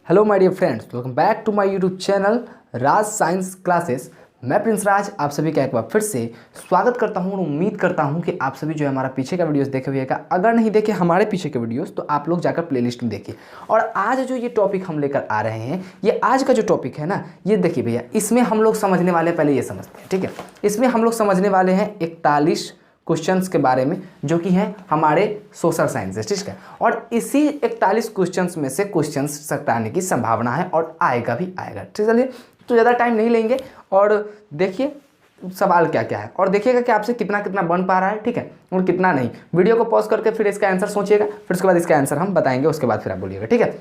Hello my dear friends, welcome back to my YouTube channel Raj science classes. मैं प्रिंस राज आप सभी का एक बार फिर से स्वागत करता हूं और उम्मीद करता हूं कि आप सभी जो है हमारा पीछे का वीडियोस देखे हुए का, अगर नहीं देखे हमारे पीछे के वीडियोस तो आप लोग जाकर प्लेलिस्ट में देखिए। और आज जो ये टॉपिक हम लेकर आ रहे हैं, ये आज का जो टॉपिक है ना, ये देखिए भैया, इसमें हम लोग समझने वाले, पहले ये समझते हैं, ठीक है। इसमें हम लोग समझने वाले हैं 41 क्वेश्चंस के बारे में, जो कि हैं हमारे सोशल साइंसेस, ठीक है। और इसी 41 क्वेश्चंस में से क्वेश्चंस सख्त आने की संभावना है और आएगा भी आएगा, ठीक है। चलिए, तो ज़्यादा टाइम नहीं लेंगे और देखिए सवाल क्या क्या है और देखिएगा कि आपसे कितना कितना बन पा रहा है, ठीक है, और कितना नहीं। वीडियो को पॉज करके फिर इसका आंसर सोचिएगा, फिर उसके बाद इसका आंसर हम बताएंगे, उसके बाद फिर आप बोलिएगा, ठीक है।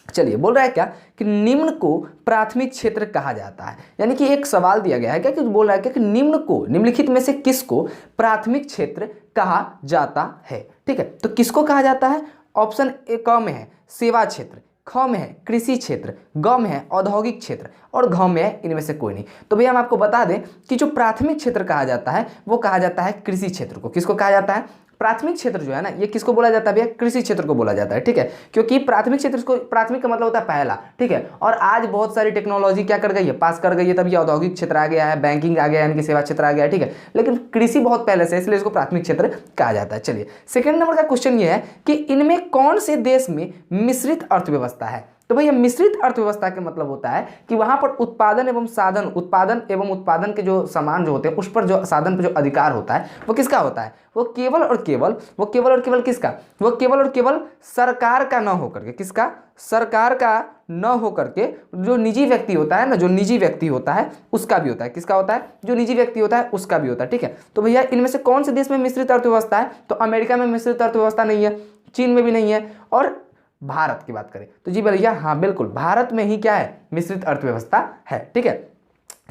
चलिए, बोल रहा है क्या कि निम्न को प्राथमिक क्षेत्र कहा जाता है। यानी कि एक सवाल दिया गया है क्या, कि बोल रहा है क्या कि निम्न को, निम्नलिखित में से किसको प्राथमिक क्षेत्र कहा जाता है, ठीक है। तो किसको कहा जाता है? ऑप्शन ए क में है सेवा क्षेत्र, ख में है कृषि क्षेत्र, ग में है औद्योगिक क्षेत्र और घ में है इनमें से कोई नहीं। तो भैया हम आपको बता दें कि जो प्राथमिक क्षेत्र कहा जाता है वो कहा जाता है कृषि क्षेत्र को। किसको कहा जाता है? प्राथमिक क्षेत्र जो है ना, ये किसको बोला जाता है भैया? कृषि क्षेत्र को बोला जाता है, ठीक है। क्योंकि प्राथमिक क्षेत्र को, प्राथमिक का मतलब होता है पहला, ठीक है। और आज बहुत सारी टेक्नोलॉजी क्या कर गई है, पास कर गई है, तब ये औद्योगिक क्षेत्र आ गया है, बैंकिंग आ गया है, यानी कि सेवा क्षेत्र आ गया है, ठीक है। लेकिन कृषि बहुत पहले से, इसलिए इसको प्राथमिक क्षेत्र कहा जाता है। चलिए, सेकंड नंबर का क्वेश्चन ये है कि इनमें कौन से देश में मिश्रित अर्थव्यवस्था है? तो भैया मिश्रित अर्थव्यवस्था का मतलब होता है कि वहां पर उत्पादन एवं उत्पादन के जो सामान जो होते हैं, उस पर जो साधन पर जो अधिकार होता है वो किसका होता है? वो केवल और केवल किसका? वो केवल और केवल सरकार का न होकर के, किसका? सरकार का न होकर के जो निजी व्यक्ति होता है ना, जो निजी व्यक्ति होता है उसका भी होता है। किसका होता है? जो निजी व्यक्ति होता है उसका भी होता है, ठीक है। तो भैया इनमें से कौन से देश में मिश्रित अर्थव्यवस्था है? तो अमेरिका में मिश्रित अर्थव्यवस्था नहीं है, चीन में भी नहीं है, और भारत की बात करें तो जी भैया हाँ बिल्कुल, भारत में ही क्या है? मिश्रित अर्थव्यवस्था है, ठीक है।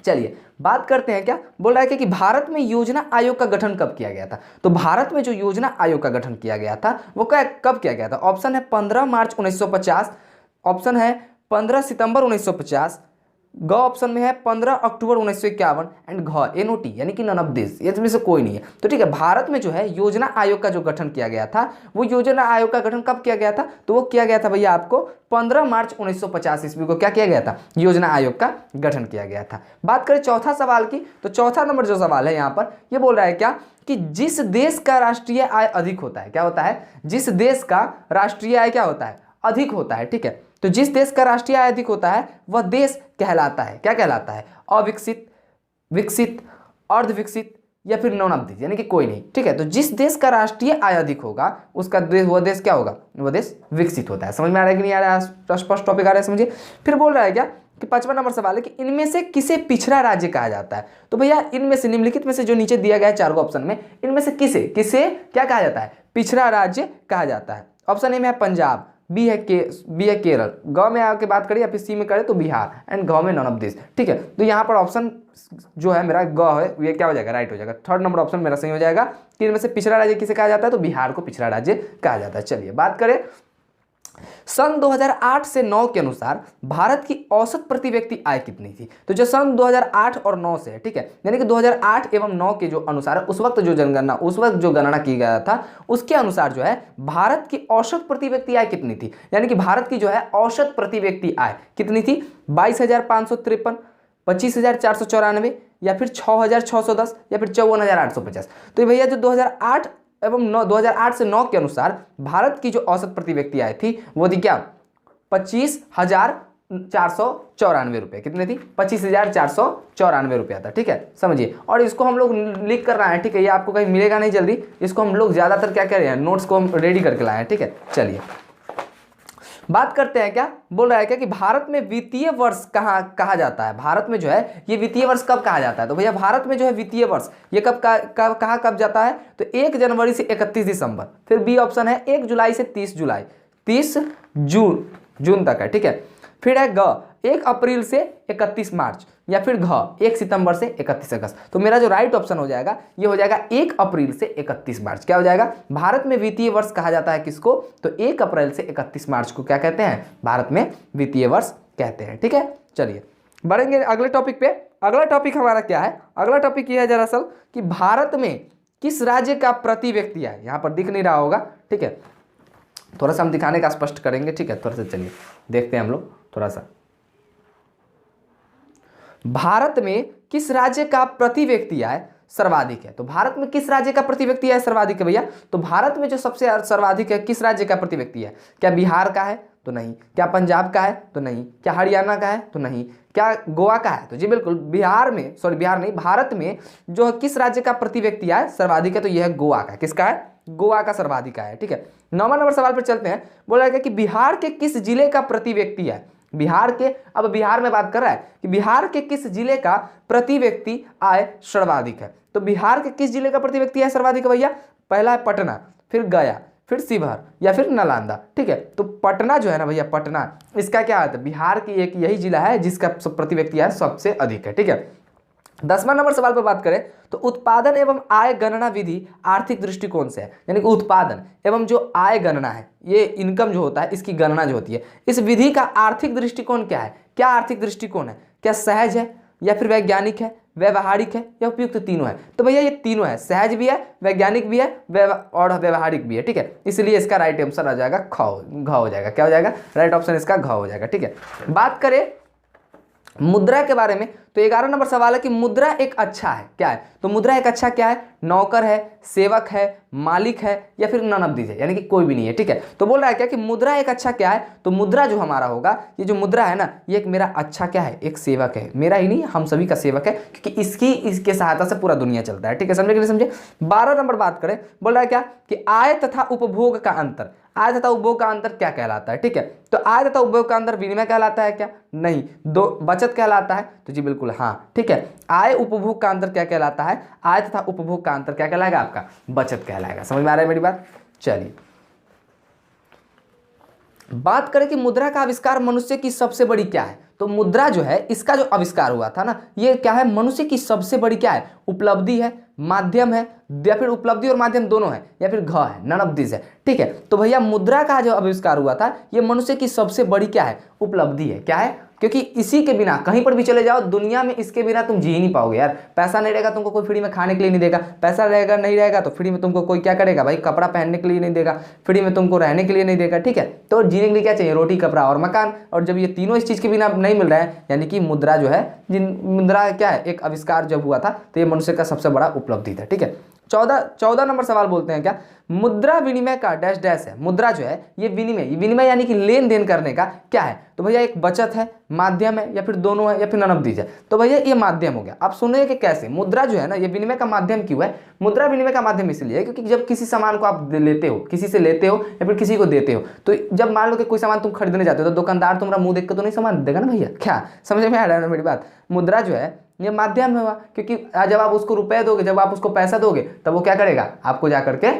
चलिए बात करते हैं, क्या बोल रहा है कि भारत में योजना आयोग का गठन कब किया गया था? तो भारत में जो योजना आयोग का गठन किया गया था वो कब किया गया था? ऑप्शन है 15 मार्च 1950, ऑप्शन है 15 सितंबर 1950, ग ऑप्शन में है 15 अक्टूबर 1951 एंड घ एनओटी, यानी कि नन ऑफ दिस, ये इसमें से कोई नहीं है। तो ठीक है, भारत में जो है योजना आयोग का जो गठन किया गया था, वो योजना आयोग का गठन कब किया गया था? तो वो किया गया था भैया आपको 15 मार्च 1950 ईस्वी को क्या किया गया था? योजना आयोग का गठन किया गया था। बात करें चौथा सवाल की, तो चौथा नंबर जो सवाल है यहाँ पर, ये बोल रहा है क्या कि जिस देश का राष्ट्रीय आय अधिक होता है, क्या होता है? जिस देश का राष्ट्रीय आय क्या होता है? अधिक होता है, ठीक है। तो जिस देश का राष्ट्रीय आय अधिक होता है वह देश कहलाता है, क्या कहलाता है? अविकसित, विकसित, अर्धविकसित या फिर नॉन ऑफ दिस, यानी कि कोई नहीं, ठीक है। तो जिस देश का राष्ट्रीय आय अधिक होगा उसका देश, वह देश क्या होगा? वह देश विकसित होता है। समझ में आ रहा है कि नहीं आ रहा है? स्पष्ट टॉपिक आ रहा है, समझिए। फिर बोल रहा है क्या कि 5वां नंबर सवाल है कि इनमें से किसे पिछड़ा राज्य कहा जाता है? तो भैया इनमें से, निम्नलिखित में से जो नीचे दिया गया है 4 ऑप्शन में, इनमें से किसे क्या कहा जाता है? पिछड़ा राज्य कहा जाता है। ऑप्शन ए में है पंजाब, बी है केरल, ग में आके बात करें या फिर सी में करें तो बिहार, एंड घ में नॉन ऑफ दिस, ठीक है। तो यहाँ पर ऑप्शन जो है मेरा ग है, ये क्या हो जाएगा? राइट हो जाएगा। थर्ड नंबर ऑप्शन मेरा सही हो जाएगा कि इनमें से पिछड़ा राज्य किसे कहा जाता है? तो बिहार को पिछड़ा राज्य कहा जाता है। चलिए बात करें सन 2008 से 9 के अनुसार भारत की औसत प्रति व्यक्ति आय कितनी थी? तो जो सन 2008 और 9 से है, ठीक है, यानी कि 2008 एवं 9 के जो अनुसार है, उस वक्त जो जनगणना, उस वक्त जो गणना की गया था उसके अनुसार जो है भारत की औसत प्रति व्यक्ति आय कितनी थी? यानी कि भारत की जो है औसत प्रति व्यक्ति आय कितनी थी? 22,553, 25,494 या फिर 6,610 या फिर 54,850। तो भैया जो 2008 से 9 के अनुसार भारत की जो औसत प्रति व्यक्ति आय थी वो थी क्या? 25,494 रुपये। कितने थी? 25,494 रुपया था, ठीक है, समझिए। और इसको हम लोग लिख कर रहे हैं, ठीक है, ये आपको कहीं मिलेगा नहीं जल्दी, इसको हम लोग ज्यादातर क्या कर रहे हैं, नोट्स को हम रेडी करके लाए हैं, ठीक है। चलिए बात करते हैं, क्या बोल रहा है क्या कि भारत में वित्तीय वर्ष कहा जाता है? भारत में जो है ये वित्तीय वर्ष कब कहा जाता है? तो भैया भारत में जो है वित्तीय वर्ष ये कब जाता है? तो 1 जनवरी से 31 दिसंबर, फिर बी ऑप्शन है 1 जुलाई से 30 जून तक है, ठीक है। फिर है ग 1 अप्रैल से 31 मार्च या फिर घ 1 सितंबर से 31 अगस्त। तो मेरा जो राइट ऑप्शन हो जाएगा ये हो जाएगा 1 अप्रैल से 31 मार्च। क्या हो जाएगा? भारत में वित्तीय वर्ष कहा जाता है किसको? तो 1 अप्रैल से 31 मार्च को क्या कहते हैं? भारत में वित्तीय वर्ष कहते हैं, ठीक है। चलिए बढ़ेंगे अगले टॉपिक पे। अगला टॉपिक हमारा क्या है? अगला टॉपिक ये है दरअसल कि भारत में किस राज्य का प्रति व्यक्ति आय, यहाँ पर दिख नहीं रहा होगा, ठीक है, थोड़ा सा हम दिखाने का स्पष्ट करेंगे, ठीक है। थोड़ा सा चलिए देखते हैं हम लोग। थोड़ा सा। भारत में किस राज्य का प्रति व्यक्ति आय सर्वाधिक है? तो भारत में किस राज्य का प्रति व्यक्ति आय सर्वाधिक है भैया? तो भारत में जो सबसे सर्वाधिक है किस राज्य का प्रति व्यक्ति है? क्या बिहार का है? तो नहीं। क्या पंजाब का है? तो नहीं। क्या हरियाणा का है? तो नहीं। क्या गोवा का है? तो जी बिल्कुल बिहार नहीं, भारत में जो किस राज्य का प्रति व्यक्ति आय सर्वाधिक है? तो यह है गोवा का। किसका है? गोवा का सर्वाधिक आय है। ठीक है, 9वां नंबर सवाल पर चलते हैं। बोला गया कि बिहार के किस जिले का प्रति व्यक्ति आय, बिहार के, अब बिहार में बात कर रहा है कि बिहार के किस जिले का प्रति व्यक्ति आय सर्वाधिक है? तो बिहार के किस जिले का प्रति व्यक्ति आय सर्वाधिक है भैया? पहला है पटना, फिर गया, फिर शिवहर या फिर नालंदा। ठीक है, तो पटना जो है ना भैया, पटना इसका क्या आता है? बिहार की एक यही जिला है जिसका प्रति व्यक्ति आय सबसे अधिक है। ठीक है, 10वां नंबर सवाल पर बात करें तो उत्पादन एवं आय गणना विधि आर्थिक दृष्टिकोण से है, यानी कि उत्पादन एवं जो आय गणना है, ये इनकम जो होता है इसकी गणना जो होती है, इस विधि का आर्थिक दृष्टिकोण क्या है? क्या आर्थिक दृष्टिकोण है? क्या सहज है या फिर वैज्ञानिक है, व्यवहारिक है या उपयुक्त तीनों है? तो भैया ये तीनों है, सहज भी है, वैज्ञानिक भी है और व्यवहारिक भी है। ठीक है, इसलिए इसका राइट आंसर आ जाएगा घ हो जाएगा। क्या हो जाएगा? राइट ऑप्शन इसका घ हो जाएगा। ठीक है, बात करें मुद्रा के बारे में तो 11 नंबर सवाल है कि मुद्रा एक अच्छा है क्या है? तो मुद्रा एक अच्छा क्या है? नौकर है, सेवक है, मालिक है या फिर ननबदीज है, यानी कि कोई भी नहीं है। ठीक है, तो बोल रहा है क्या कि मुद्रा एक अच्छा क्या है? तो मुद्रा जो हमारा होगा, ये जो मुद्रा है ना, ये एक मेरा अच्छा क्या है? एक सेवक है, मेरा ही नहीं हम सभी का सेवक है, क्योंकि इसके सहायता से पूरा दुनिया चलता है। ठीक है, समझे कि नहीं समझे? 12 नंबर बात करें, बोल रहा है क्या कि आय तथा उपभोग का अंतर, आय तथा उपभोग का अंतर क्या कहलाता है? ठीक है, तो आय तथा उपभोग का अंतर विनिमय कहलाता है क्या? नहीं। दो बचत कहलाता है? तो जी बिल्कुल हाँ। ठीक है, आय उपभोग का अंतर क्या कहलाता है? आय तथा उपभोग का अंतर क्या कहलाएगा आपका? बचत कहलाएगा। समझ में आ रहा है मेरी बात? चलिए बात करें कि मुद्रा का आविष्कार मनुष्य की सबसे बड़ी क्या है? तो मुद्रा जो है इसका जो आविष्कार हुआ था ना, ये क्या है? मनुष्य की सबसे बड़ी क्या है? उपलब्धि है, माध्यम है, या फिर उपलब्धि और माध्यम दोनों है, या फिर घ है, नन ऑफ दिस है। ठीक है, तो भैया मुद्रा का जो आविष्कार हुआ था ये मनुष्य की सबसे बड़ी क्या है? उपलब्धि है। क्या है? क्योंकि इसी के बिना कहीं पर भी चले जाओ दुनिया में, इसके बिना तुम जी ही नहीं पाओगे यार। पैसा नहीं रहेगा तुमको कोई फ्री में खाने के लिए नहीं देगा, पैसा रहेगा नहीं रहेगा तो फ्री में तुमको कोई क्या करेगा भाई? कपड़ा पहनने के लिए नहीं देगा, फ्री में तुमको रहने के लिए नहीं देगा। ठीक है, तो जीने के लिए क्या चाहिए? रोटी, कपड़ा और मकान। और जब ये तीनों इस चीज़ के बिना नहीं मिल रहा है, यानी कि मुद्रा जो है, मुद्रा क्या है? एक आविष्कार जब हुआ था तो ये मनुष्य का सबसे बड़ा उपलब्धि था। ठीक है, 14 नंबर सवाल बोलते हैं क्या? मुद्रा विनिमय का डैश डैश है। मुद्रा जो है ये विनिमय यानी कि लेन देन करने का क्या है? तो भैया एक बचत है, माध्यम है, या फिर दोनों है, या फिर नन ऑफ दीज है। तो भैया ये माध्यम हो गया। आप सुनिए कि कैसे मुद्रा जो है ना, ये विनिमय का माध्यम क्यों है? मुद्रा विनिमय का माध्यम इसलिए है क्योंकि जब किसी सामान को आप लेते हो, किसी से लेते हो या फिर किसी को देते हो, तो जब मान लो कि कोई सामान तुम खरीदने जाते हो तो दुकानदार तुम्हारा मुंह देख के तो नहीं सामान देगा ना भैया। क्या समझ में आ रहा है ना मेरी बात? मुद्रा जो है ये माध्यम हुआ, क्योंकि जब आप उसको रुपए दोगे, जब आप उसको पैसा दोगे, तब वो क्या करेगा? आपको जा करके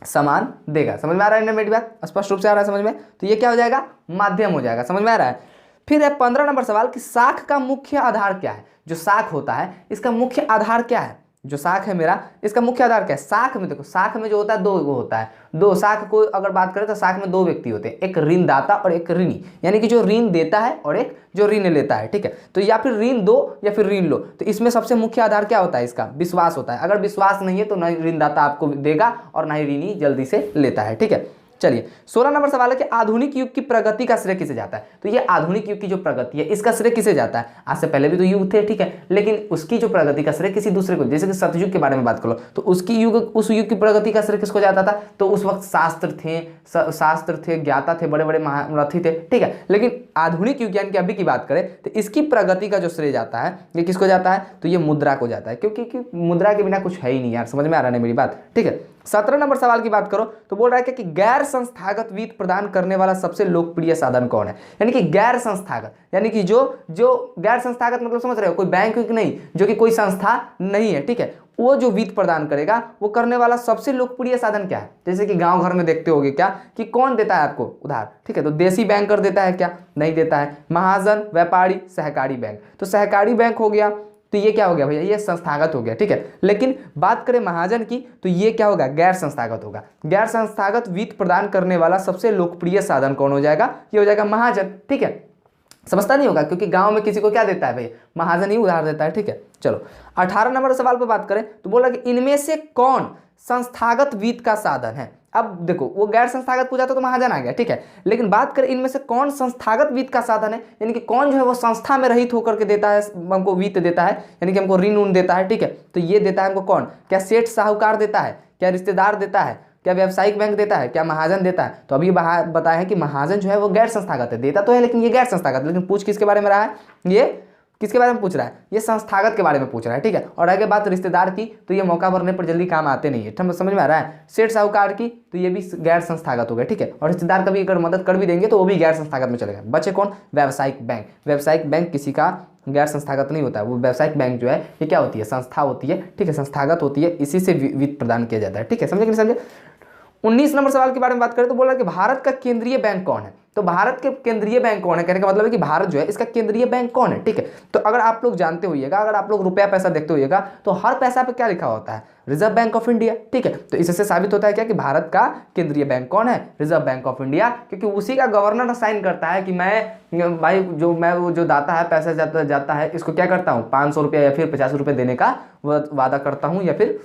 सामान देगा। समझ में आ रहा है ना मेरी बात? स्पष्ट रूप से आ रहा है समझ में? तो ये क्या हो जाएगा? माध्यम हो जाएगा। समझ में आ रहा है? फिर है 15 नंबर सवाल कि साख का मुख्य आधार क्या है? जो साख होता है इसका मुख्य आधार क्या है? जो साख है मेरा, इसका मुख्य आधार क्या है? साख में देखो, साख में जो होता है दो होता है, दो साख को अगर बात करें तो साख में दो व्यक्ति होते हैं, एक ऋणदाता और एक ऋणी, यानी कि जो ऋण देता है और एक जो ऋण लेता है। ठीक है, तो या फिर ऋण दो या फिर ऋण लो। तो इसमें सबसे मुख्य आधार क्या होता है? इसका विश्वास होता है। अगर विश्वास नहीं है तो ना ऋणदाता आपको देगा और ना ही ऋणी जल्दी से लेता है। ठीक है, चलिए 16 नंबर सवाल है कि आधुनिक युग की प्रगति का श्रेय किसे जाता है? तो ये आधुनिक युग की जो प्रगति है इसका श्रेय किसे जाता है? आज से पहले भी तो युग थे, ठीक है, लेकिन उसकी जो प्रगति का श्रेय किसी दूसरे को, जैसे कि सतयुग के बारे में बात करो तो उस युग की प्रगति का श्रेय किसको जाता था? तो उस वक्त शास्त्र थे, ज्ञाता थे, बड़े बड़े महारथी थे। ठीक है, लेकिन आधुनिक युग यानी कि अभी की बात करें तो इसकी प्रगति का जो श्रेय जाता है ये किसको जाता है? तो ये मुद्रा को जाता है, क्योंकि मुद्रा के बिना कुछ है ही नहीं यार। समझ में आ रहा है मेरी बात? ठीक है, 17 नंबर सवाल की बात करो तो बोल रहा है कि गैर संस्थागत वित्त प्रदान करने वाला सबसे लोकप्रिय साधन कौन है? यानी कि गैर संस्थागत, यानी कि जो गैर संस्थागत मतलब समझ रहे हो, कोई बैंक नहीं, जो कि कोई संस्था नहीं है। ठीक है, वो जो वित्त प्रदान करेगा वो करने वाला सबसे लोकप्रिय साधन क्या है? जैसे कि गांव घर में देखते होगे क्या कि कौन देता है आपको उधार? ठीक है, तो देसी बैंकर देता है क्या? नहीं देता है। महाजन, व्यापारी, सहकारी बैंक। तो सहकारी बैंक हो गया, तो ये क्या हो गया भैया? ये संस्थागत हो गया। ठीक है, लेकिन बात करें महाजन की तो ये क्या होगा? गैर संस्थागत होगा। गैर संस्थागत वित्त प्रदान करने वाला सबसे लोकप्रिय साधन कौन हो जाएगा? ये हो जाएगा महाजन। ठीक है, समझता नहीं होगा, क्योंकि गांव में किसी को क्या देता है भाई, महाजन ही उधार देता है। ठीक है, चलो 18 नंबर सवाल पर बात करें तो बोला कि इनमें से कौन संस्थागत वित्त का साधन है। अब देखो वो गैर संस्थागत पूछा तो महाजन आ गया, ठीक है, लेकिन बात करें इनमें से कौन संस्थागत वित्त का साधन है, यानी कि कौन जो है वो संस्था में रहित होकर के देता है, हमको वित्त देता है, यानी कि हमको ऋण देता है। ठीक है, तो ये देता है हमको कौन, क्या सेठ साहूकार देता है, क्या रिश्तेदार देता है, क्या व्यावसायिक बैंक देता है, क्या महाजन देता है। तो अभी बताया है कि महाजन जो है वो गैर संस्थागत है, देता तो है लेकिन ये गैर संस्थागत, लेकिन पूछ किसके बारे में रहा है, ये किसके बारे में पूछ रहा है, ये संस्थागत के बारे में पूछ रहा है। ठीक है, और आगे बात रिश्तेदार की, तो ये मौका भरने पर जल्दी काम आते नहीं है, समझ में आ रहा है। सेठ साहूकार की, तो ये भी गैर संस्थागत हो गया। ठीक है, और रिश्तेदार कभी अगर मदद कर भी देंगे तो वो भी गैर संस्थागत में चलेगा। बचे कौन, व्यावसायिक बैंक। व्यावसायिक बैंक किसी का गैर संस्थागत नहीं होता है, वो व्यावसायिक बैंक जो है ये क्या होती है, संस्था होती है। ठीक है, संस्थागत होती है, इसी से वित्त प्रदान किया जाता है। ठीक है, समझे कि नहीं समझे। 19 नंबर सवाल के बारे में बात करें तो बोला कि भारत का केंद्रीय बैंक कौन है। तो भारत के केंद्रीय बैंक कौन है, कहने का मतलब है कि भारत जो है इसका केंद्रीय बैंक कौन है। ठीक है, तो अगर आप लोग जानते होइएगा, अगर आप लोग रुपया पैसा देखते होइएगा तो हर पैसा पे क्या लिखा होता है, रिजर्व बैंक ऑफ इंडिया। ठीक है, तो इससे साबित होता है क्या कि भारत का केंद्रीय बैंक कौन है, रिजर्व बैंक ऑफ इंडिया, क्योंकि उसी का गवर्नर साइन करता है कि मैं भाई जो दाता है, पैसा जाता है, इसको क्या करता हूँ, 500 रुपया या फिर 50 रुपये देने का वादा करता हूँ या फिर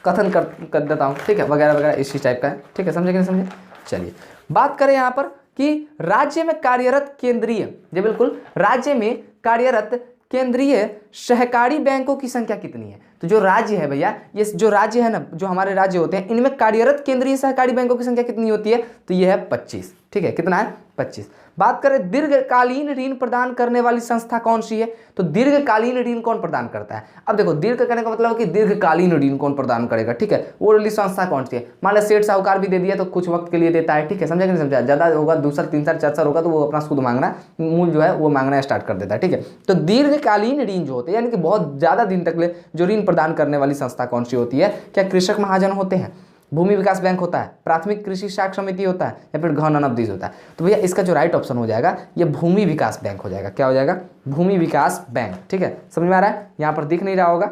कथन कर देता हूँ। ठीक है, वगैरह वगैरह इसी टाइप का है। ठीक है, समझे कि नहीं समझे। चलिए बात करें यहाँ पर कि राज्य में कार्यरत केंद्रीय, जी बिल्कुल, राज्य में कार्यरत केंद्रीय सहकारी बैंकों की संख्या कितनी है। तो जो राज्य है भैया, ये जो राज्य है ना, जो हमारे राज्य होते हैं, इनमें कार्यरत केंद्रीय सहकारी बैंकों की संख्या कितनी होती है, तो ये है 25। ठीक है, कितना है, 25। बात करें दीर्घकालीन ऋण प्रदान करने वाली संस्था कौन सी है, तो दीर्घकालीन ऋण कौन प्रदान करता है। अब देखो दीर्घ कहने का मतलब है कि दीर्घकालीन ऋण कौन प्रदान करेगा। ठीक है, वो वाली संस्था कौन सी है, मान लो सेठ साहूकार भी दे दिया तो कुछ वक्त के लिए देता है। ठीक है, समझा कि नहीं समझा, ज्यादा होगा 2 साल 3 साल 4 साल होगा तो वो अपना सूद मांगना, मूल जो है वो मांगना स्टार्ट कर देता है। ठीक है, तो दीर्घकालीन ऋण जो होते हैं यानी कि बहुत ज्यादा दिन तक ले जो ऋण प्रदान करने वाली संस्था कौन सी होती है, क्या कृषक महाजन होते हैं, भूमि विकास बैंक होता है, प्राथमिक कृषि साख समिति होता है, या फिर गहन अनवधि होता है। तो भैया इसका जो राइट ऑप्शन हो जाएगा ये भूमि विकास बैंक हो जाएगा। क्या हो जाएगा, भूमि विकास बैंक। ठीक है, समझ में आ रहा है, यहाँ पर दिख नहीं रहा होगा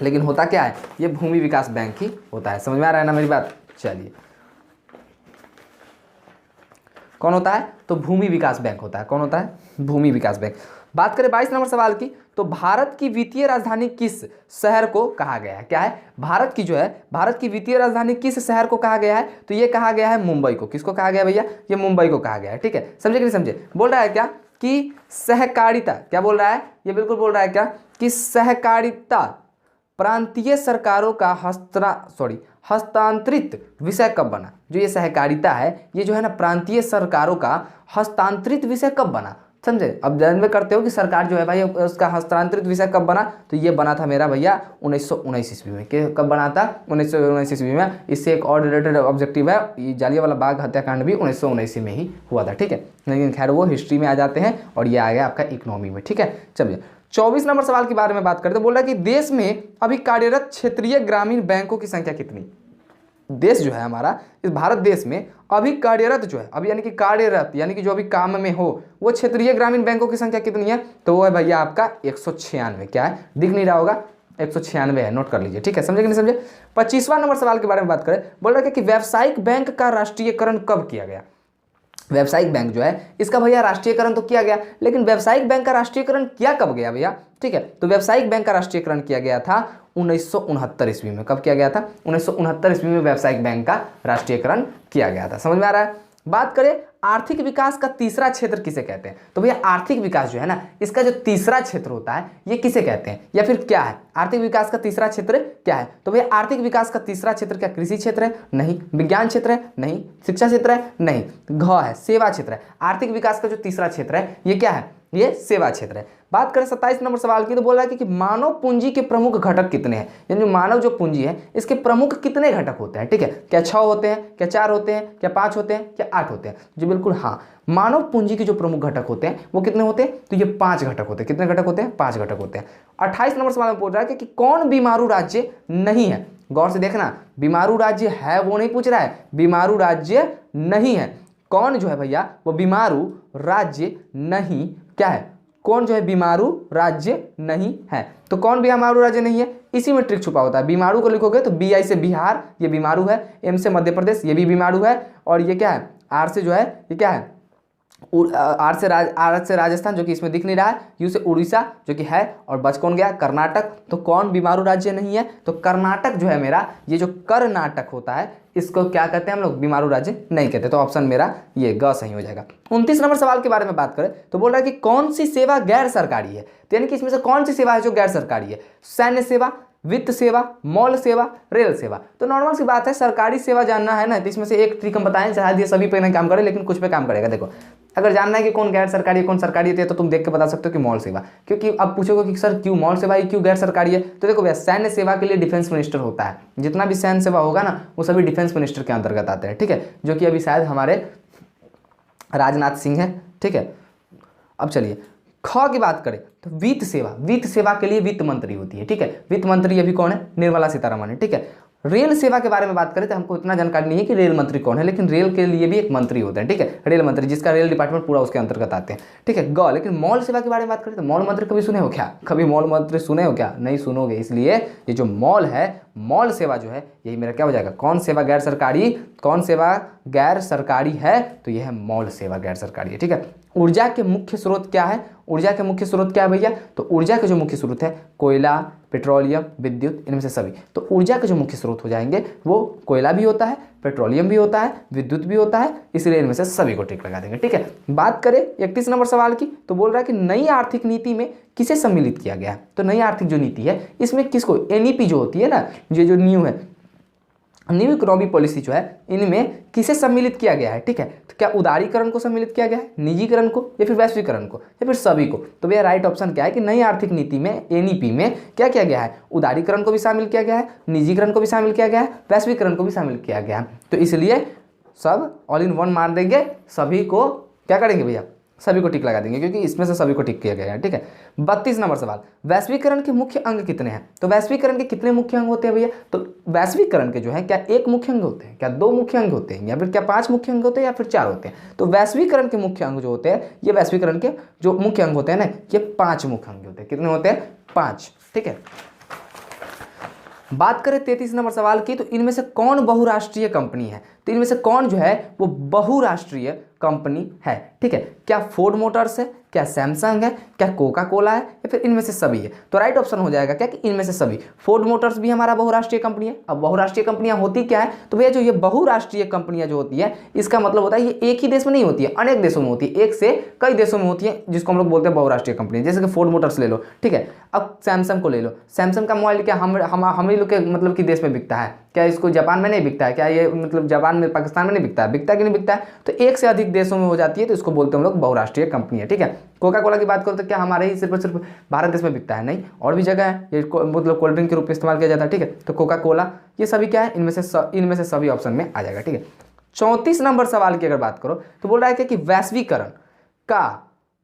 लेकिन होता क्या है, ये भूमि विकास बैंक ही होता है। समझ में आ रहा है ना मेरी बात। चलिए कौन होता है, तो भूमि विकास बैंक होता है। कौन होता है, भूमि विकास बैंक। बात करें 22 नंबर सवाल की, तो भारत की वित्तीय राजधानी किस शहर को कहा गया है। क्या है, भारत की जो है, भारत की वित्तीय राजधानी किस शहर को कहा गया है, तो ये कहा गया है मुंबई को। किसको कहा गया भैया, ये मुंबई को कहा गया है। ठीक है, समझे कि नहीं समझे। बोल रहा है क्या कि सहकारिता, क्या बोल रहा है, ये बिल्कुल बोल रहा है क्या कि सहकारिता प्रांतीय सरकारों का हस्तांतरित विषय कब बना। जो ये सहकारिता है ये जो है ना प्रांतीय सरकारों का हस्तांतरित विषय कब बना, समझे। अब ध्यान में करते हो कि सरकार जो है भाई उसका हस्तांतरित विषय कब बना, तो ये बना था मेरा भैया 1919 ईस्वी में। कब बना था, 1919 ईस्वी में। इससे एक और रिलेटेड ऑब्जेक्टिव है, ये जालियांवाला बाग हत्याकांड भी 1919 में ही हुआ था। ठीक है, लेकिन खैर वो हिस्ट्री में आ जाते हैं और ये आ गया आपका इकोनॉमी में। ठीक है, चलिए 24 नंबर सवाल के बारे में बात करते हैं। बोल रहा है कि देश में अभी कार्यरत क्षेत्रीय ग्रामीण बैंकों की संख्या कितनी। देश जो है हमारा, इस भारत देश में अभी कार्यरत जो है, अभी यानी कि कार्यरत यानी कि जो अभी काम में हो, वो क्षेत्रीय ग्रामीण बैंकों की संख्या कितनी है, तो वो है भैया आपका 196। क्या है, दिख नहीं रहा होगा, 196 है, नोट कर लीजिए। ठीक है, समझे कि नहीं समझे। 25वां नंबर सवाल के बारे में बात करें। बोल रहा है कि व्यावसायिक बैंक का राष्ट्रीयकरण कब किया गया। व्यावसायिक बैंक जो है इसका भैया राष्ट्रीयकरण तो किया गया, लेकिन व्यावसायिक बैंक का राष्ट्रीयकरण किया कब गया भैया। ठीक है, तो व्यावसायिक बैंक का राष्ट्रीयकरण किया गया था 1969 ईस्वी में। कब किया गया था, 1969 ईस्वी में व्यावसायिक बैंक का राष्ट्रीयकरण किया गया था। समझ में आ रहा है। बात करें आर्थिक विकास का तीसरा क्षेत्र किसे कहते हैं, तो भैया आर्थिक विकास जो है ना, इसका जो तीसरा क्षेत्र होता है ये किसे कहते हैं, या फिर क्या है आर्थिक विकास का तीसरा क्षेत्र क्या है। तो भैया आर्थिक विकास का तीसरा क्षेत्र क्या कृषि क्षेत्र है, नहीं। विज्ञान क्षेत्र है, नहीं। शिक्षा क्षेत्र है, नहीं। घ है, सेवा क्षेत्र है। आर्थिक विकास का जो तीसरा क्षेत्र है ये क्या है, ये सेवा क्षेत्र है। बात करें 27 नंबर सवाल की, तो बोल रहा है कि मानव पूंजी के प्रमुख घटक कितने हैं, यानी मानव जो पूंजी है इसके प्रमुख कितने घटक होते हैं। ठीक है, क्या 6 होते हैं, क्या 4 होते हैं, क्या 5 होते हैं, क्या 8 होते हैं। जी बिल्कुल हाँ, मानव पूंजी के जो प्रमुख घटक होते हैं वो कितने होते हैं, तो ये 5 घटक होते हैं। कितने घटक होते हैं, 5 घटक होते हैं। 28 नंबर सवाल में पूछ रहा है कि कौन बीमारू राज्य नहीं है। गौर से देखना, बीमारू राज्य है वो नहीं पूछ रहा है, बीमारू राज्य नहीं है। कौन जो है भैया वो बीमारू राज्य नहीं क्या है, कौन जो है बीमारू राज्य नहीं है। तो कौन बीमारू राज्य नहीं है, इसी में ट्रिक छुपा होता है। बीमारू को लिखोगे तो BI से बिहार, ये बीमारू है। M से मध्य प्रदेश, ये भी बीमारू है। और ये क्या है, R से जो है ये क्या है, आर से राजस्थान जो कि इसमें दिख नहीं रहा है, यू से उड़ीसा जो कि है, और बच कौन गया, कर्नाटक। तो कौन बीमारू राज्य नहीं है, तो कर्नाटक जो है मेरा, ये जो कर्नाटक होता है इसको क्या कहते हैं हम लोग, बीमारू राज्य नहीं कहते। तो ऑप्शन मेरा ये ग सही हो जाएगा। 29 नंबर सवाल के बारे में बात करें तो बोल रहा है कि कौन सी सेवा गैर सरकारी है, तो यानी कि इसमें से कौन सी सेवा है जो गैर सरकारी है, सैन्य सेवा, वित्त सेवा, मॉल सेवा, रेल सेवा। तो नॉर्मल सी बात है, सरकारी सेवा जानना है ना, तो इसमें से एक ट्रिक हम बताएं, शायद ये सभी पे नहीं काम करे लेकिन कुछ पे काम करेगा। देखो अगर जानना है कि कौन गैर सरकारी है कौन सरकारी है तो तुम देख के बता सकते हो कि मॉल सेवा, क्योंकि अब पूछोगे कि सर क्यों मॉल सेवा क्यों गैर सरकारी है, तो देखो भैया सैन्य सेवा के लिए डिफेंस मिनिस्टर होता है, जितना भी सैन्य सेवा होगा ना वो सभी डिफेंस मिनिस्टर के अंतर्गत आते हैं, ठीक है, जो कि अभी शायद हमारे राजनाथ सिंह है, ठीक है। अब चलिए ख की बात करें तो वित्त सेवा के लिए वित्त मंत्री होती है, ठीक है, वित्त मंत्री अभी कौन है, निर्मला सीतारमण है, ठीक है। रेल सेवा के बारे में बात करें तो हमको इतना जानकारी नहीं है कि रेल मंत्री कौन है, लेकिन रेल के लिए भी एक मंत्री होते हैं, ठीक है, रेल मंत्री, जिसका रेल डिपार्टमेंट पूरा उसके अंतर्गत आते हैं, ठीक है ग। लेकिन मॉल सेवा के बारे में बात करें तो मॉल मंत्री कभी सुने हो क्या, कभी मॉल मंत्री सुने हो क्या, नहीं सुनोगे, इसलिए ये जो मॉल है, मॉल सेवा जो है यही मेरा क्या हो जाएगा, कौन सेवा गैर सरकारी, कौन सेवा गैर सरकारी है, तो यह है मॉल सेवा गैर सरकारी है, ठीक है। ऊर्जा के मुख्य स्रोत क्या है, ऊर्जा के मुख्य स्रोत क्या है भैया, तो ऊर्जा के जो मुख्य स्रोत है कोयला, पेट्रोलियम, विद्युत, इनमें से सभी। तो ऊर्जा के जो मुख्य स्रोत हो जाएंगे वो कोयला भी होता है, पेट्रोलियम भी होता है, विद्युत भी होता है, इसलिए इनमें से सभी को टिक लगा देंगे, ठीक है। बात करें 31 नंबर सवाल की तो बोल रहा है कि नई आर्थिक नीति में किसे सम्मिलित किया गया है, तो नई आर्थिक जो नीति है इसमें किसको, एनईपी जो होती है ना, ये जो न्यू है, न्यू इकोनॉमिक पॉलिसी जो है, इनमें किसे सम्मिलित किया गया है, ठीक है। तो क्या उदारीकरण को सम्मिलित किया गया है, निजीकरण को, या फिर वैश्वीकरण को, या फिर सभी को। तो भैया राइट ऑप्शन क्या है कि नई आर्थिक नीति में एनईपी में क्या किया गया है, उदारीकरण को भी शामिल किया गया है, निजीकरण को भी शामिल किया गया है, वैश्वीकरण को भी शामिल किया गया है। तो इसलिए सब ऑल इन वन मार देंगे, सभी को क्या करेंगे भैया, सभी को टिक लगा देंगे, क्योंकि इसमें से सभी को टिक किया गया है, ठीक है। 32 नंबर सवाल, वैश्वीकरण के मुख्य अंग कितने हैं, तो वैश्वीकरण के कितने मुख्य अंग होते हैं भैया, तो वैश्वीकरण के जो है क्या एक मुख्य अंग होते हैं, क्या दो मुख्य अंग होते हैं, या फिर क्या 5 मुख्य अंग होते हैं, या फिर 4 होते हैं। तो वैश्वीकरण के मुख्य अंग जो होते हैं, ये वैश्वीकरण के जो मुख्य अंग होते हैं ना, ये 5 मुख्य अंग होते हैं। कितने होते हैं, 5, ठीक है। बात करें 33 नंबर सवाल की तो इनमें से कौन बहुराष्ट्रीय कंपनी है, तो इनमें से कौन जो है वो बहुराष्ट्रीय कंपनी है, ठीक है। क्या फोर्ड मोटर्स है, क्या सैमसंग है, क्या कोका कोला है, या फिर इनमें से सभी है। तो राइट ऑप्शन हो जाएगा क्या कि इनमें से सभी। फोर्ड मोटर्स भी हमारा बहुराष्ट्रीय कंपनी है। अब बहुराष्ट्रीय कंपनियां होती क्या है, तो भैया जो ये बहुराष्ट्रीय कंपनियां जो होती है इसका मतलब होता है ये एक ही देश में नहीं होती है, अनेक देशों में होती है, एक से कई देशों में होती है, जिसको हम लोग बोलते हैं बहुराष्ट्रीय कंपनी। जैसे कि फोर्ड मोटर्स ले लो, ठीक है। अब सैमसंग को ले लो, सैमसंग का मोबाइल क्या हम ही लोग के मतलब कि देश में बिकता है क्या, इसको जापान में नहीं बिकता है क्या, ये मतलब जापान में पाकिस्तान में नहीं बिकता है, बिकता कि नहीं बिकता है, तो एक से अधिक देशों में हो जाती है, तो इसको बोलते हैं हम लोग बहुराष्ट्रीय कंपनी है, ठीक है। कोका कोला की बात करो तो क्या हमारे ही सिर्फ भारत देश में बिकता है, नहीं, और भी जगह है, ये मतलब कोल्ड ड्रिंक के रूप में इस्तेमाल किया जाता है, ठीक है। तो कोका कोला ये सभी क्या है, इनमें से सभी ऑप्शन में आ जाएगा, ठीक है। 34 नंबर सवाल की अगर बात करो तो बोल रहा है कि वैश्वीकरण का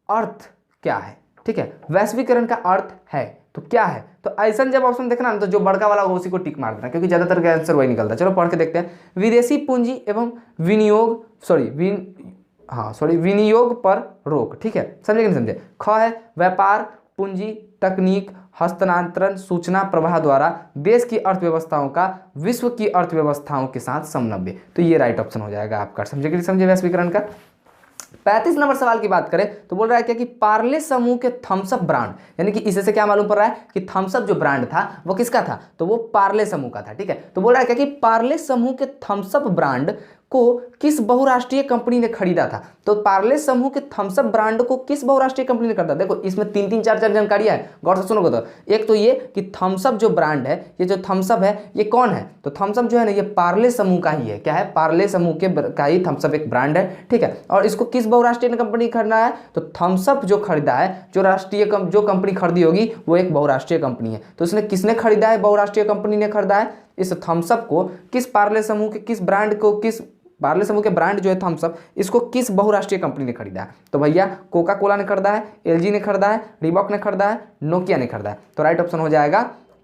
अर्थ क्या है, ठीक है। वैश्वीकरण का अर्थ है तो क्या है, तो ऐसा जब ऑप्शन देखना ना तो जो बड़का वाला होगा उसी को टिक मार देना, क्योंकि ज्यादातर का आंसर वही निकलता है। चलो पढ़ के देखते हैं। विदेशी पूंजी एवं विनियोग पर रोक, ठीक है, समझे कि नहीं समझे। ख है व्यापार, पूंजी, तकनीक, हस्तांतरण, सूचना प्रवाह द्वारा देश की अर्थव्यवस्थाओं का विश्व की अर्थव्यवस्थाओं के साथ समन्वय। तो ये राइट ऑप्शन हो जाएगा आपका, समझे कि नहीं समझे वैश्वीकरण का। 35 नंबर सवाल की बात करें तो बोल रहा है क्या कि पार्ले समूह के थम्सअप ब्रांड, यानी कि इससे से क्या मालूम पड़ रहा है कि थम्सअप जो ब्रांड था वो किसका था, तो वो पार्ले समूह का था, ठीक है। तो बोल रहा है क्या कि पार्ले समूह के थम्सअप ब्रांड को किस बहुराष्ट्रीय कंपनी ने खरीदा था, तो पार्ले समूह के थम्सअप ब्रांड को किस बहुराष्ट्रीय कंपनी ने खरीदा। देखो इसमें 3-3, 4-4 जानकारियां है, गौर से सुनोगे तो एक तो ये कि थम्सअप जो ब्रांड है, ये जो थम्सअप है ये कौन है, तो थम्सअप जो है ना ये पार्ले समूह का ही है, क्या है, पार्ले समूह के का ही थम्सअप एक ब्रांड है, ठीक है। और इसको किस बहुराष्ट्रीय कंपनी खरीदा है, तो थम्सअप जो खरीदा है, जो कंपनी खरीदी होगी वो एक बहुराष्ट्रीय कंपनी है। तो इसने किसने खरीदा है, बहुराष्ट्रीय कंपनी ने खरीदा है इस थम्सअप को, किस पार्ले समूह के किस ब्रांड को, किस पार्ले समूह के ब्रांड जो है थम्सअप, इसको किस बहुराष्ट्रीय कंपनी ने खरीदा है, तो भैया कोका कोला ने खरीदा है, एलजी ने खरीदा है, रिबॉक ने खरीदा है, नोकिया ने खरीदा है। तो राइट ऑप्शन हो जाएगा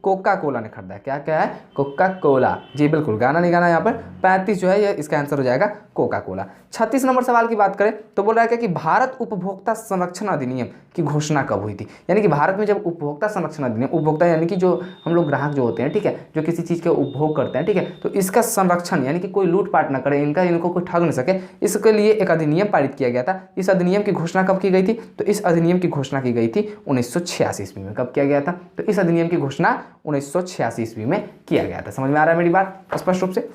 कोका कोला ने खरीदा है। क्या क्या है? Coca Cola. जी बिल्कुल, गाना नहीं गाना यहाँ पर। 35 जो है ये इसका आंसर हो जाएगा कोका कोला। 36 नंबर सवाल की बात करें तो बोल रहा है कि भारत उपभोक्ता संरक्षण अधिनियम की घोषणा कब हुई थी? यानी कि भारत में जब उपभोक्ता संरक्षण अधिनियम, उपभोक्ता यानी कि जो हम लोग ग्राहक जो होते हैं, ठीक है, जो किसी चीज़ के उपभोग करते हैं, ठीक है, तो इसका संरक्षण यानी कि कोई लूटपाट ना करे, इनको कोई ठग न सके, इसके लिए एक अधिनियम पारित किया गया था। इस अधिनियम की घोषणा कब की गई थी? तो इस अधिनियम की घोषणा की गई थी 1986 ईस्वी में। कब किया गया था? तो इस अधिनियम की घोषणा 1986 ईस्वी में किया गया था। समझ में आ रहा है मेरी बात स्पष्ट रूप से?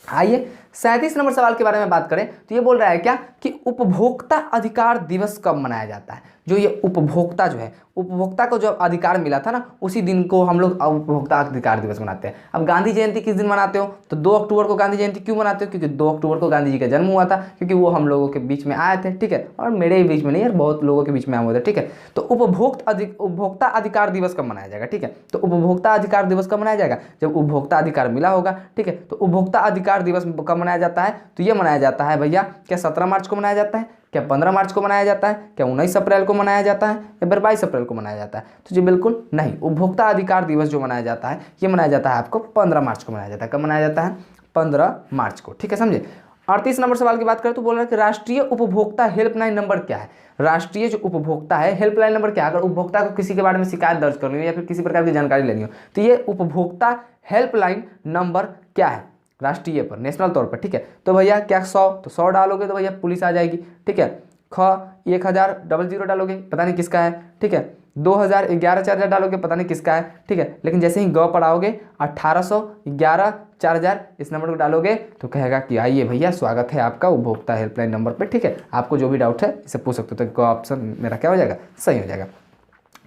आइए 37 नंबर सवाल के बारे में बात करें तो ये बोल रहा है क्या कि उपभोक्ता अधिकार दिवस कब मनाया जाता है? जो ये उपभोक्ता जो है, उपभोक्ता को जो अधिकार मिला था ना, उसी दिन को हम लोग उपभोक्ता अधिकार दिवस मनाते हैं। अब गांधी जयंती किस दिन मनाते हो? तो 2 अक्टूबर को गांधी जयंती क्यों मनाते हो? क्योंकि 2 अक्टूबर को गांधी जी का जन्म हुआ था, क्योंकि वो हम लोगों के बीच में आए थे, ठीक है, और मेरे ही बीच में नहीं यार, बहुत लोगों के बीच में आए हुए थे, ठीक है। तो उपभोक्ता अधिकार दिवस कब मनाया जाएगा? ठीक है, तो उपभोक्ता अधिकार दिवस कब मनाया जाएगा? जब उपभोक्ता अधिकार मिला होगा, ठीक है। तो उपभोक्ता अधिकार दिवस कब मनाया जाता है? तो ये मनाया जाता है भैया, क्या 17 मार्च को मनाया जाता है, क्या 15 मार्च को मनाया जाता है, क्या 19 अप्रैल को मनाया जाता है, या फिर 22 अप्रैल को मनाया जाता है? तो जी बिल्कुल नहीं, उपभोक्ता अधिकार दिवस जो मनाया जाता है ये मनाया जाता है आपको 15 मार्च को मनाया जाता है। कब मनाया जाता है? 15 मार्च को, ठीक है, समझे। 38 नंबर सवाल की बात करें तो बोल रहा है कि राष्ट्रीय उपभोक्ता हेल्पलाइन नंबर क्या है? राष्ट्रीय जो उपभोक्ता है हेल्पलाइन नंबर क्या है? अगर उपभोक्ता को किसी के बारे में शिकायत दर्ज करनी हो या फिर किसी प्रकार की जानकारी लेनी हो तो ये उपभोक्ता हेल्पलाइन नंबर क्या है राष्ट्रीय पर, नेशनल तौर पर, ठीक है। तो भैया क्या 100, तो 100 डालोगे तो भैया पुलिस आ जाएगी, ठीक है। 1000 डालोगे पता नहीं किसका है, ठीक है। 2000 11 डालोगे पता नहीं किसका है, ठीक है। लेकिन जैसे ही ग पढ़ाओगे 1811 4000 इस नंबर को डालोगे तो कहेगा कि आइए भैया स्वागत है आपका उपभोक्ता हेल्पलाइन नंबर पर, ठीक है। आपको जो भी डाउट है इसे पूछ सकते हो। तो ऑप्शन मेरा क्या हो जाएगा? सही हो जाएगा।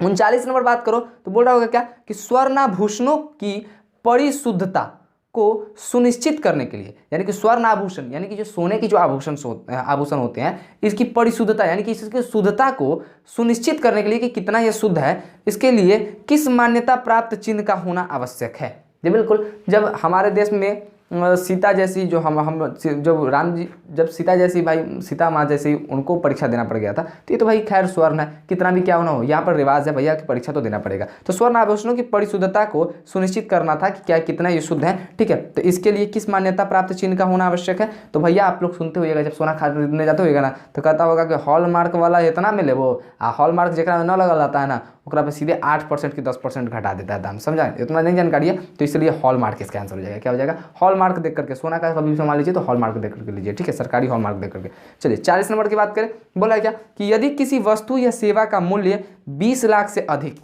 39 नंबर बात करो तो बोल रहा होगा क्या कि स्वर्णाभूषणों की परिशुद्धता को सुनिश्चित करने के लिए, यानी कि स्वर्ण आभूषण यानी कि जो सोने की जो आभूषण होते हैं, इसकी परिशुद्धता यानी कि इसकी शुद्धता को सुनिश्चित करने के लिए कि कितना यह शुद्ध है, इसके लिए किस मान्यता प्राप्त चिन्ह का होना आवश्यक है? जी बिल्कुल, जब हमारे देश में सीता जैसी जो जब राम जी, जब सीता जैसी भाई सीता माँ जैसी उनको परीक्षा देना पड़ गया था, तो ये तो भाई खैर स्वर्ण है, कितना भी क्या होना हो, यहाँ पर रिवाज है भैया कि परीक्षा तो देना पड़ेगा। तो स्वर्ण आभूषणों की परिशुद्धता को सुनिश्चित करना था कि क्या कितना ये शुद्ध है, ठीक है। तो इसके लिए किस मान्यता प्राप्त चिन्ह का होना आवश्यक है? तो भैया आप लोग सुनते होइएगा, जब सोना खरीदने जाते होइएगा ना तो कहता होगा कि हॉलमार्क वाला इतना मिले, वो हॉलमार्क जरा न लगा लाता है ना ओकरा पे सीधे 8% की 10% घटा देता है दाम, समझा? इतना नहीं जानकारी है, तो इसलिए हॉलमार्क इसका आंसर हो जाएगा। क्या हो जाएगा? हॉलमार्क देख करके, सोना का कभी मान लीजिए तो हॉलमार्क देख करके लीजिए, ठीक है, सरकारी हॉलमार्क देख करके। चलिए 40 नंबर की बात करें, बोला क्या कि यदि किसी वस्तु या सेवा का मूल्य 20 लाख से अधिक,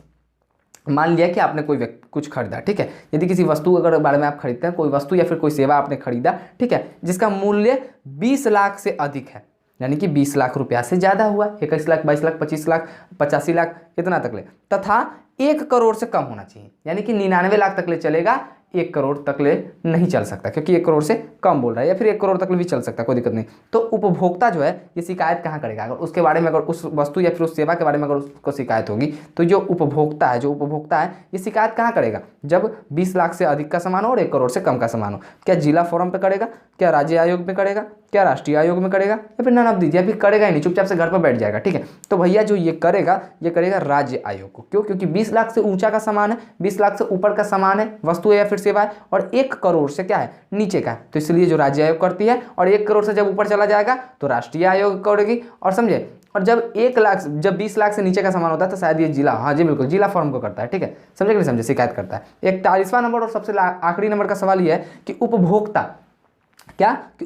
मान लिया कि आपने कोई कुछ खरीदा, ठीक है, यदि किसी वस्तु अगर बारे में आप खरीदते हैं, कोई वस्तु या फिर कोई सेवा आपने खरीदा, ठीक है, जिसका मूल्य 20 लाख से अधिक है, यानी कि 20 लाख रुपया से ज़्यादा हुआ, 21 लाख 22 लाख 25 लाख 85 लाख इतना तक ले, तथा 1 करोड़ से कम होना चाहिए, यानी कि 99 लाख तक ले चलेगा, 1 करोड़ तक ले नहीं चल सकता, क्योंकि 1 करोड़ से कम बोल रहा है, या फिर 1 करोड़ तक ले भी चल सकता है, कोई दिक्कत नहीं। तो उपभोक्ता जो है ये शिकायत कहाँ करेगा? अगर उसके बारे में, अगर उस वस्तु या फिर उस सेवा के बारे में अगर उसको शिकायत होगी तो जो उपभोक्ता है ये शिकायत कहाँ करेगा? जब 20 लाख से अधिक का सामान हो और 1 करोड़ से कम का सामान हो। क्या जिला फोरम पे करेगा, क्या राज्य आयोग में करेगा, क्या राष्ट्रीय आयोग में करेगा, या फिर नन ऑफ दीज, या फिर करेगा ही नहीं, चुपचाप से घर पर बैठ जाएगा, ठीक है। तो भैया जो ये करेगा राज्य आयोग को। क्यों? क्योंकि 20 लाख से ऊंचा का सामान है, 20 लाख से ऊपर का सामान है, वस्तु है या फिर सेवा है, और 1 करोड़ से क्या है? नीचे का है, तो इसलिए जो राज्य आयोग करती है, और 1 करोड़ से जब ऊपर चला जाएगा तो राष्ट्रीय आयोग करेगी, और समझे। और जब 20 लाख से नीचे का सामान होता है तो शायद ये जिला, हाँ जी बिल्कुल, जिला फॉर्म को करता है, ठीक है, समझे कि नहीं समझे, शिकायत करता है। 41वां नंबर और सबसे आखिरी नंबर का सवाल ये है कि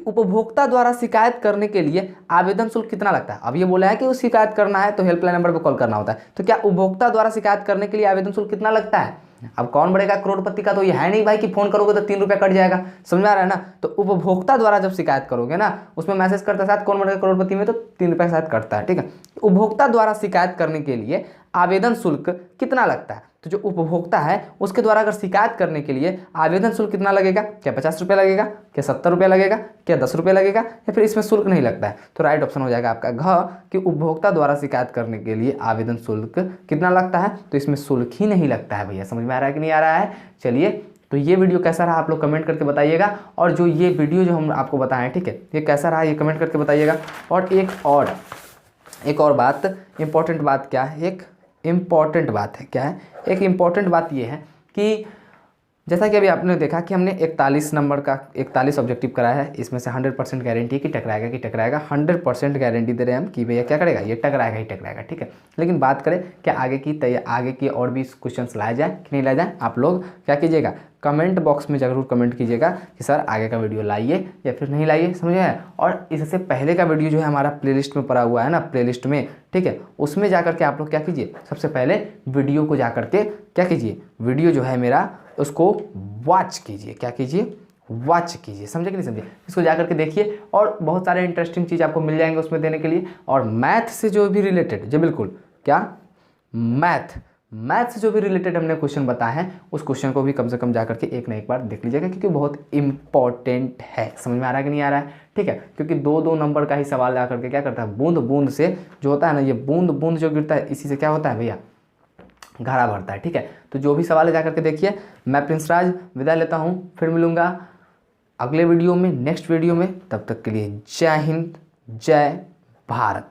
उपभोक्ता द्वारा शिकायत करने के लिए आवेदन शुल्क कितना लगता है? अब ये बोला है कि उस शिकायत करना है तो हेल्पलाइन नंबर पर कॉल करना होता है, तो क्या उपभोक्ता द्वारा शिकायत करने के लिए आवेदन शुल्क कितना लगता है? अब कौन बढ़ेगा करोड़पति का? तो ये है नहीं भाई कि फोन करोगे तो 3 रुपये कट जाएगा, समझ में आ रहा है ना। तो उपभोक्ता द्वारा जब शिकायत करोगे ना, उसमें मैसेज करते साथ कौन बढ़ेगा करोड़पति में, तो 3 रुपये के साथ कटता है, ठीक है। उपभोक्ता द्वारा शिकायत करने के लिए आवेदन शुल्क कितना लगता है? तो जो उपभोक्ता है उसके द्वारा अगर शिकायत करने के लिए आवेदन शुल्क कितना लगेगा? क्या 50 रुपये लगेगा, क्या 70 रुपये लगेगा, क्या 10 रुपये लगेगा, या फिर इसमें शुल्क नहीं लगता है? तो राइट ऑप्शन हो जाएगा आपका घ, कि उपभोक्ता द्वारा शिकायत करने के लिए आवेदन शुल्क कितना लगता है? तो इसमें शुल्क ही नहीं लगता है भैया। समझ में आ रहा है कि नहीं आ रहा है? चलिए, तो ये वीडियो कैसा रहा आप लोग कमेंट करके बताइएगा, और जो ये वीडियो जो हम आपको बताएं, ठीक है, ये कैसा रहा ये कमेंट करके बताइएगा। और एक और बात, इंपॉर्टेंट बात क्या है, एक इम्पॉर्टेंट बात है, क्या है? एक इम्पॉर्टेंट बात ये है कि जैसा कि अभी आपने देखा कि हमने 41 नंबर का 41 ऑब्जेक्टिव कराया है, इसमें से 100% गारंटी है कि टकराएगा 100% गारंटी दे रहे हैं हम कि भैया क्या करेगा, ये टकराएगा ही टकराएगा, ठीक है। लेकिन बात करें कि आगे की और भी क्वेश्चंस लाए जाए कि नहीं लाए जाए, आप लोग क्या कीजिएगा, कमेंट बॉक्स में ज़रूर कमेंट कीजिएगा कि सर आगे का वीडियो लाइए या फिर नहीं लाइए, समझ आया। और इससे पहले का वीडियो जो है हमारा प्लेलिस्ट में पड़ा हुआ है ना, प्लेलिस्ट में, ठीक है, उसमें जाकर के आप लोग क्या कीजिए, सबसे पहले वीडियो को जाकर के क्या कीजिए, वीडियो जो है मेरा उसको वॉच कीजिए, क्या कीजिए, वॉच कीजिए, समझे कि नहीं समझे, इसको जाकर के देखिए और बहुत सारे इंटरेस्टिंग चीज़ आपको मिल जाएंगे उसमें देने के लिए। और मैथ से जो भी रिलेटेड, जो बिल्कुल क्या मैथ से जो भी रिलेटेड हमने क्वेश्चन बताए हैं, उस क्वेश्चन को भी कम से कम जाकर के एक ना एक बार देख लीजिएगा, क्योंकि बहुत इंपॉर्टेंट है। समझ में आ रहा है कि नहीं आ रहा है, ठीक है, क्योंकि 2-2 नंबर का ही सवाल आकर के क्या करता है, बूंद बूंद से जो होता है ना, ये बूंद बूंद जो गिरता है, इसी से क्या होता है भैया, घड़ा भरता है, ठीक है। तो जो भी सवाल है जाकर के देखिए। मैं प्रिंस राज विदा लेता हूँ, फिर मिलूंगा अगले वीडियो में, नेक्स्ट वीडियो में। तब तक के लिए जय हिंद, जय भारत।